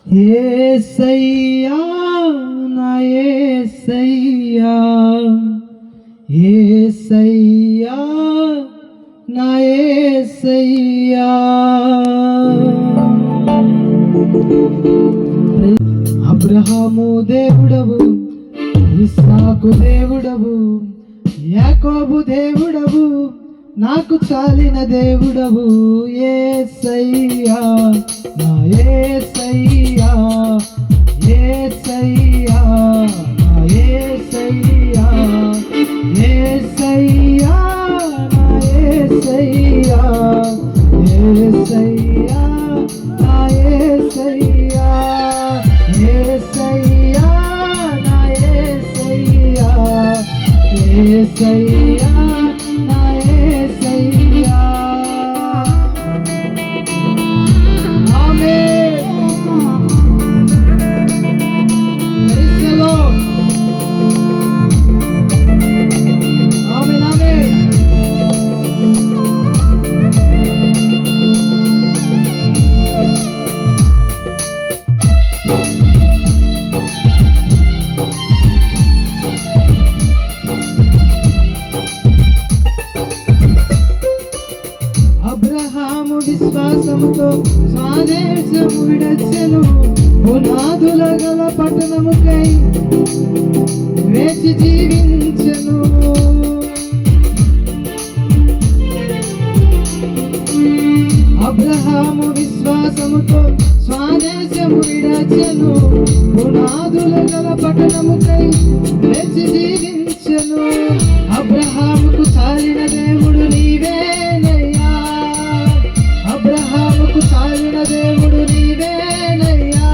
యేసయ్యా నా యేసయ్యా, యేసయ్యా నా యేసయ్యా. అబ్రహాము దేవుడవు, ఇస్సాకు దేవుడవు, యాకోబు దేవుడవు, నాకు చాలిన దేవుడవు. యేసయ్యా నా యేసయ్యా, యేసయ్యా నా యేసయ్యా, యేసయ్యా నా యేసయ్యా, యేసయ్యా నా యేసయ్యా, యేసయ్యా నా యేసయ్యా, యేసయ్యా నా యేసయ్యా. ఆమేన్. Praise the Lord. ఆమేన్, ఆమేన్. అబ్రహాము విశ్వాసముతో స్వదేశము విడచెను, పునాదుల గల పట్టణముకై వేచి జీవించెను. అబ్రహాము విశ్వాసముతో స్వదేశము విడచెను, పునాదుల గల పట్టణముకై వేచి జీవించెను. అబ్రహాముకు చాలిన దేవుడు నీవేనయ్యా, అబ్రహాముకు చాలిన దేవుడు నీవేనయ్యా.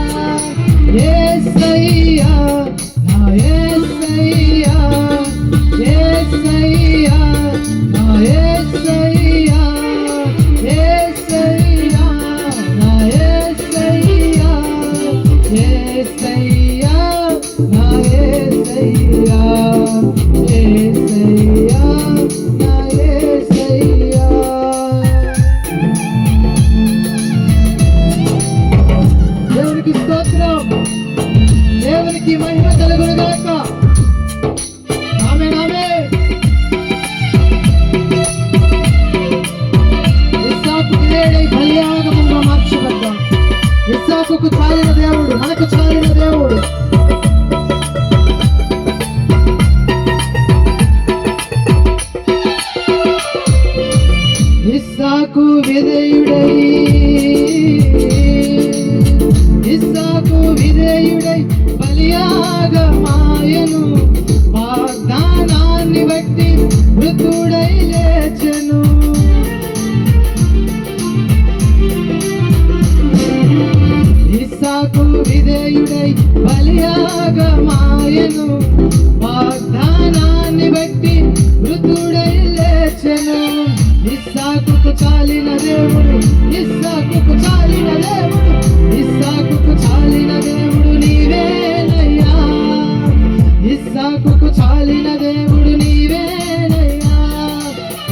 యేసయ్యా నా యేసయ్యా, యేసయ్యా నా యేసయ్యా, యేసయ్యా నా యేసయ్యా, యేసయ్యా నా యేసయ్యా, యేసయ్యా నా యేసయ్యా. దేవునికి స్తోత్రం, దేవునికి మహిమ కలుగును గాక. ఆమేన్, ఆమేన్. ఇస్సాకు విధేయుడై బలియాగముగా మార్చబడ్డాడు. ఇస్సాకుకు చాలిన దేవుడు మనకు చాలిన దేవుడు. ఇస్సాకు విధేయుడై, ఇస్సాకు విధేయుడై బలియాగమాయెను, వాగ్దానాన్ని బట్టి మృతుడై లేచెను. ఇస్సాకు విధేయుడై బలియాగమాయెను, వాగ్దానాన్ని బట్టి మృతుడై లేచెను. ఇస్సాకుకు చాలిన దేవుడు, ఇస్సాకుకు చాలిన దేవుడు, ఇస్సాకుకు చాలిన దేవుడు నీవేనయ్యా, ఇస్సాకుకు చాలిన దేవుడు నీవేనయ్యా.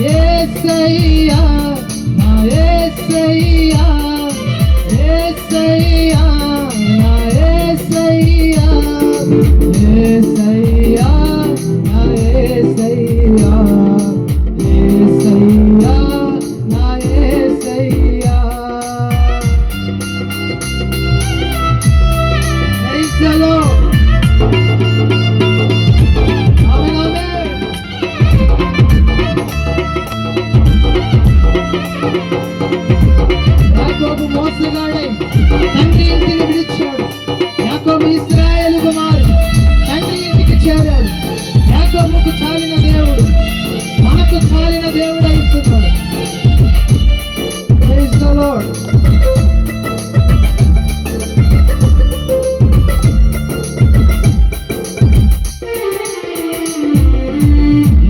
యేసయ్యా నా యేసయ్యా, యేసయ్యా నా యేసయ్యా, యేసయ్యా నా యేసయ్యా, యేసయ్యా నా యేసయ్యా. Praise the Lord. ఆమేన్, ఆమేన్. యాకోబు మోసగాడై తండ్రి ఇంటిని విడిచాడు. యాకోబు ఇశ్రాయేలు కుమారుడు తండ్రి ఇంటికి చేరాడు. యాకోబుకు చాలిన దేవుడు మనకు చాలిన దేవుడు అయిస్తున్నాడు. Praise the lord.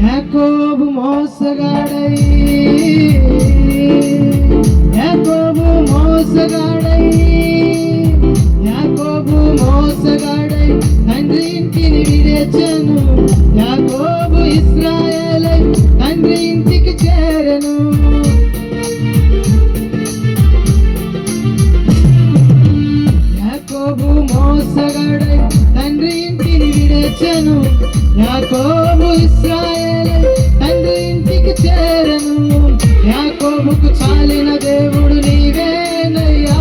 యాకోబు మోసగాడై, యాకోబు మోసగాడై, యాకోబు మోసగాడై తండ్రి ఇంటిని విడిచెను. యాకోబు ఇశ్రాయేలై తండ్రి ఇంటికి చేరెను. యాకోబు మోసగాడై తండ్రి ఇంటిని విడచెను, యాకోబు ఇశ్రాయేలై తండ్రి ఇంటికి చేరను. యాకోబుకు చాలిన దేవుడు నీవేనయ్యా,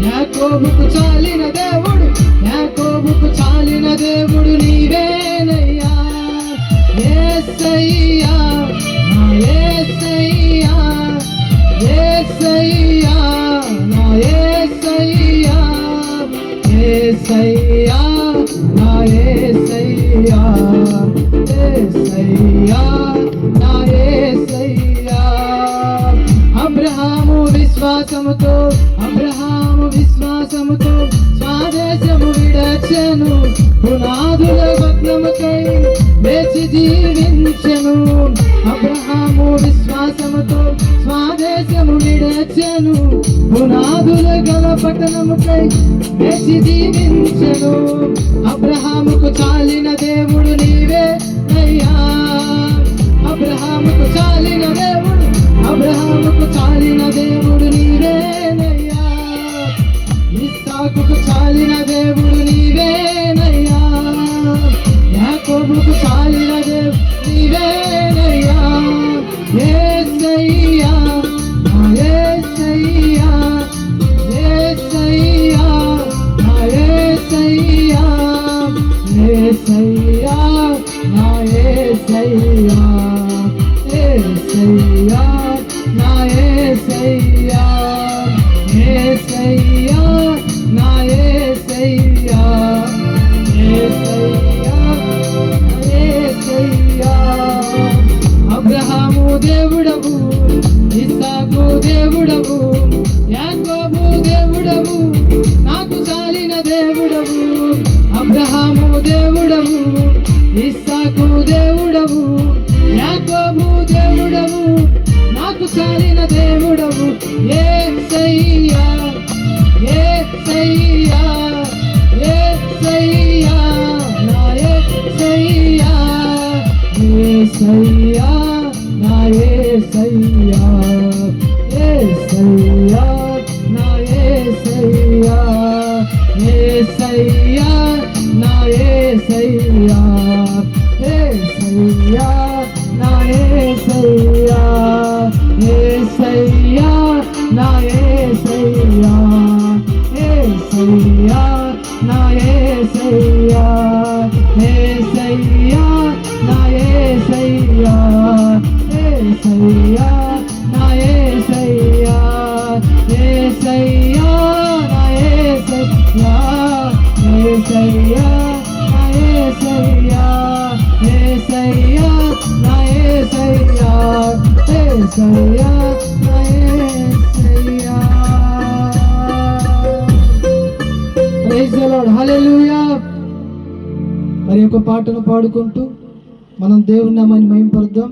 యాకోబుకు చాలిన దేవుడు, యాకోబుకు చాలిన దేవుడు నీవేనయ్యా. యేసయ్యా నా యేసయ్యా, యేసయ్యా నా యేసయ్యా, యేసయ్యా నా యేసయ్యా, యేసయ్యా నా యేసయ్యా. అబ్రహాము విశ్వాసముతో, అబ్రహాము విశ్వాసముతో స్వదేశము విడచెను, పునాదుల భగ్నముకై వేచి జీవించెను. అబ్రహాము విశ్వాసముతో స్వదేశము విడచెను, పునాదుల గల పట్టణముకై వేచి జీవించెను. అబ్రహాముకు చాలిన దేవుడు నీవే అయ్యా, అబ్రహాముకు చాలిన దేవుడు, అబ్రహాముకు చాలిన దేవుడు నీవేనయ్యా. ఇస్సాకుకు చాలిన దేవుడు నీవేనయ్యా, యాకోబుకు చాలిన దేవుడు నీవేనయ్యా. యేసయ్యా నా యేసయ్యా, యేసయ్యా నా యేసయ్యా, యేసయ్యా నా యేసయ్యా, యేసయ్యా నా యేసయ్యా, యేసయ్యా నా యేసయ్యా, యేసయ్యా నా యేసయ్యా. అబ్రహాము దేవుడవు, ఇస్సాకు దేవుడవు, యాకోబు దేవుడవు, నాకు చాలిన దేవుడవు. అబ్రహాము దేవుడవు, ఇస్సాకు దేవుడవు, యాకోబు దేవుడవు, నాకు చాలిన దేవుడవు. యేసయ్యా యేసయ్యా, యేసయ్యా నా యేసయ్యా, యేసయ్యా నా యేసయ్యా, యేసయ్యా నా యేసయ్యా, యేసయ్యా నా యేసయ్యా, యేసయ్యా నా యేసయ్యా, యేసయ్యా నా యేసయ్యా, యేసయ్యా నా యేసయ్యా, యేసయ్యా నా యేసయ్యా, యేసయ్యా నా యేసయ్యా, యేసయ్యా నా యేసయ్యా, యేసయ్యా నా యేసయ్యా, యేసయ్యా నా యేసయ్యా, యేసయ్యా నా యేసయ్యా. ప్రైజ్ ది లార్డ్, హల్లెలూయా. మరి ఒక పాటను పాడుకుంటూ మనం దేవుని నామాన్ని మహిమపరుద్దాం.